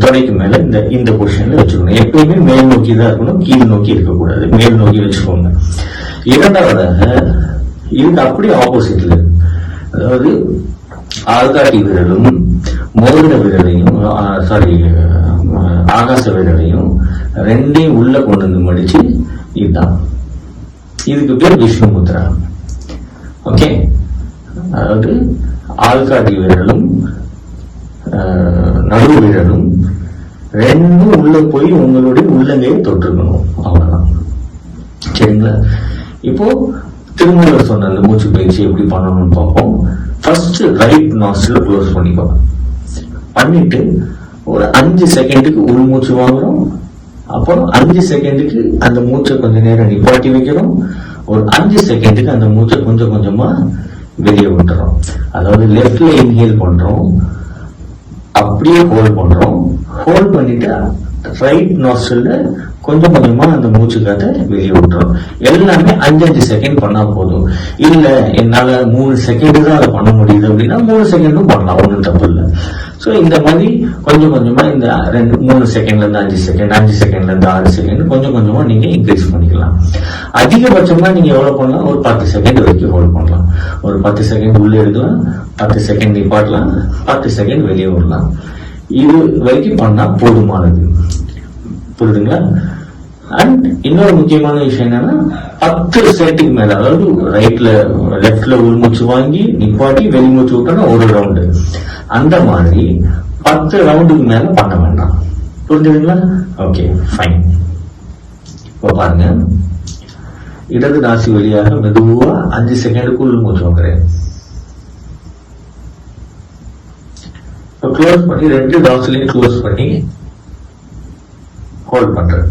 தொடைக்கு மேல இந்த பொசிஷன்ல வச்சுக்கணும். எப்பயுமே மேல் நோக்கி தான் இருக்கணும், கீழ் நோக்கி இருக்கக்கூடாது. மேல் நோக்கி வச்சுக்கோங்க. இரண்டாவதாக இதுக்கு அப்படியே ஆப்போசிட்ல, அதாவது ஆள்காட்டி விரலும் மோதிர விரலையும் ஆகாச விரலையும் ரெண்டையும் உள்ள கொண்டு வந்து மடிச்சு, இதுதான் இதுக்கு பேர் விஷ்ணு முத்ரா. ஓகே, அதாவது ஆள்காட்டி விரலும் நடு விரலும் ரெண்டும் உள்ள போய் உங்களுடைய உள்ளங்கையை தொற்றுக்கணும். அவ்வளவுதான். சரிங்களா? இப்போ திருமூலர் சொன்ன அந்த மூச்சு பயிற்சி எப்படி பண்ணணும்னு பார்ப்போம். ஃபர்ஸ்ட் ரைட் நாஸ்ட்ரில் க்ளோஸ் பண்ணிக்கோ. பண்ணிட்டு ஒரு 5 செகண்டுக்கு உள் மூச்சு வாங்குறோம். அப்புறம் 5 செகண்டுக்கு அந்த மூச்சை கொஞ்ச நேரம் நிப்பாட்டி வைக்கிறோம். ஒரு 5 செகண்டுக்கு அந்த மூச்சை கொஞ்சம் கொஞ்சமா வெளியே விட்டுறோம். அதாவது லெஃப்ட்ல இன்ஹேல் பண்றோம், அப்படியே ஹோல்ட் பண்றோம். ஹோல்ட் பண்ணிட்டு ரைட் நாஸ்ட்ரில்ல கொஞ்சம் கொஞ்சமா அந்த மூச்சு காத்த வெளியே விட்டுறோம். எல்லாமே 5 செகண்ட் பண்ணா போதும். இல்ல என்னால 3 செகண்ட் தான் அதை பண்ண முடியுது அப்படின்னா 3 செகண்டும் பண்ணலாம், ஒன்றும் தப்பு இல்லை. ஸோ இந்த மாதிரி கொஞ்சம் கொஞ்சமா இந்த 3 செகண்ட்ல இருந்து 5 செகண்ட், 5 செகண்ட்ல இருந்து 6 செகண்ட் கொஞ்சம் கொஞ்சமா நீங்க இன்க்ரீஸ் பண்ணிக்கலாம். அதிகபட்சமா நீங்க எவ்வளவு பண்ணலாம்? ஒரு 10 செகண்ட் வரைக்கும் ஹோல்ட் பண்ணலாம். ஒரு 10 செகண்ட் உள்ள எடுக்கலாம், 10 செகண்ட் நிப்பாட்டலாம், 10 செகண்ட் வெளியே விடலாம். இது வரைக்கும் பண்ணா போதுமானது. புரியுதுங்களா? அண்ட் இன்னொரு முக்கியமான விஷயம் என்னன்னா 10 செட்டுக்கு மேல, அதாவது லெஃப்ட்ல உள்மூச்சு வாங்கி நிப்பாட்டி வெளிமூச்சு விட்டோம்னா ஒரு ரவுண்டு, அந்த மாதிரி 10 ரவுண்டுக்கு மேல பண்ண வேண்டாம். புரிஞ்சுதுங்களா? Okay, fine. இப்போ பாருங்க, இடது நாசி வழியாக மெதுவா 5 செகண்டுக்கு உள்மூச்சு வாங்குறேன். க்ளோஸ் பண்ணி 2 நாசிலையும் க்ளோஸ் பண்ணி ஹோல்ட் பண்றேன்.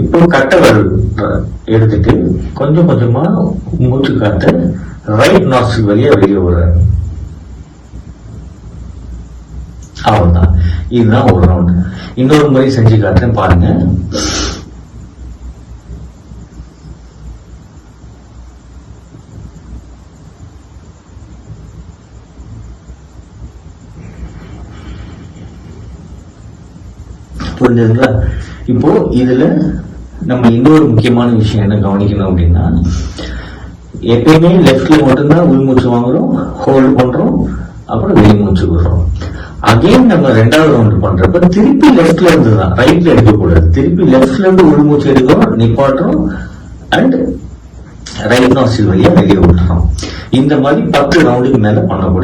இப்போ கட்டை விரல் எடுத்துட்டு கொஞ்சம் கொஞ்சமா மூச்சு காத்த ரைட் நாஸ்ட்ரில் வழியா வெளியே விடுறேன். அவ்வளவுதான். இதுதான் ஒரு ரவுண்ட். இன்னொரு முறை செஞ்சு காட்டுறேன், பாருங்க. புரிஞ்சதுங்களா? இப்போ இதுல நம்ம இன்னொரு முக்கியமான விஷயம் என்ன கவனிக்கணும் அப்படின்னா, எப்பயுமே லெஃப்ட்ல மட்டும்தான் உள்மூச்சு வாங்குறோம், ஹோல்ட் பண்றோம், அப்புறம் வெளிமூச்சு விடுறோம். அகைன் நம்ம 2வது ரவுண்ட் பண்றப்ப திருப்பி லெஃப்ட்ல இருந்து தான், ரைட்ல எடுக்கக்கூடாது. திருப்பி லெஃப்ட்ல இருந்து உள்மூச்சு எடுக்கிறோம், நிப்பாட்டுறோம், அண்ட் ரைட் நாஸ்ட்ரில் வழியா வெளியே விட்டுறோம். இந்த மாதிரி 10 ரவுண்டுக்கு மேல பண்ணக்கூடாது.